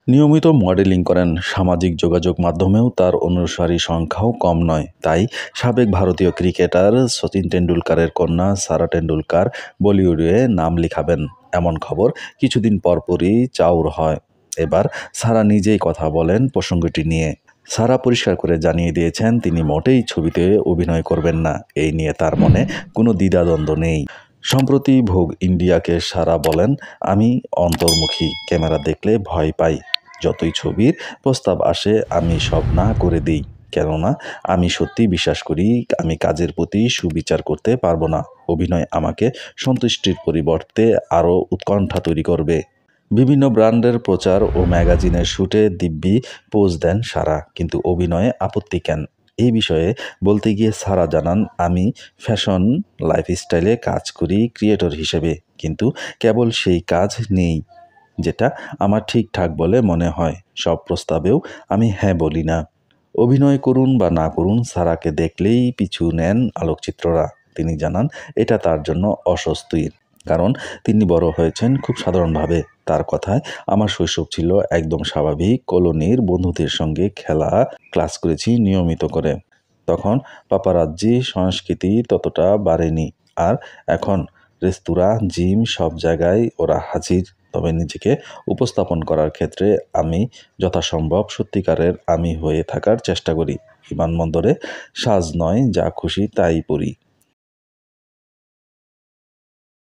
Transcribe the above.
নিয়মিত মডেলিং করেন, সামাজিক যোগাযোগ মাধ্যমেও তার অনুসারী সংখ্যাও কম নয়। তাই সাবেক ভারতীয় ক্রিকেটার সচিন টেন্ডুলকারের কন্যা সারা টেন্ডুলকার বলিউডে নাম লিখাবেন এমন খবর কিছুদিন পরপরই চাউর হয়। এবার সারা নিজেই কথা বলেন প্রসঙ্গটি নিয়ে। সারা পরিষ্কার করে জানিয়ে দিয়েছেন তিনি মোটেই ছবিতে অভিনয় করবেন না। এই নিয়ে তার মনে কোনো দ্বিধাদ্বন্দ্ব নেই। সম্প্রতি ভোগ ইন্ডিয়াকে সারা বলেন, আমি অন্তর্মুখী, ক্যামেরা দেখলে ভয় পাই। যতই ছবির প্রস্তাব আসে আমি সব না করে দিই, কেননা আমি সত্যি বিশ্বাস করি আমি কাজের প্রতি সুবিচার করতে পারবো না। অভিনয় আমাকে সন্তুষ্টির পরিবর্তে আরও উৎকণ্ঠা তৈরি করবে। বিভিন্ন ব্র্যান্ডের প্রচার ও ম্যাগাজিনের শ্যুটে দিব্যি পোজ দেন সারা, কিন্তু অভিনয়ে আপত্তি কেন? এই বিষয়ে বলতে গিয়ে সারা জানান, আমি ফ্যাশন লাইফস্টাইলে কাজ করি ক্রিয়েটর হিসেবে, কিন্তু কেবল সেই কাজ নেই যেটা আমার ঠিকঠাক বলে মনে হয়। সব প্রস্তাবেও আমি হ্যাঁ বলি না। অভিনয় করুন বা না করুন, সারাকে দেখলেই পিছু নেন আলোকচিত্ররা। তিনি জানান এটা তার জন্য অস্বস্তির, কারণ তিনি বড় হয়েছেন খুব সাধারণভাবে। তার কথায়, আমার শৈশব ছিল একদম স্বাভাবিক, কলোনির বন্ধুদের সঙ্গে খেলা, ক্লাস করেছি নিয়মিত করে। তখন পাপারাজ্জি সংস্কৃতি ততটা বাড়েনি। আর এখন রেস্তোরাঁ, জিম, সব জায়গায় ওরা হাজির। তবে নিজেকে উপস্থাপন করার ক্ষেত্রে আমি যথাসম্ভব সত্যিকারের আমি হয়ে থাকার চেষ্টা করি। বিমানবন্দরে সাজ নয়, যা খুশি তাই পরি।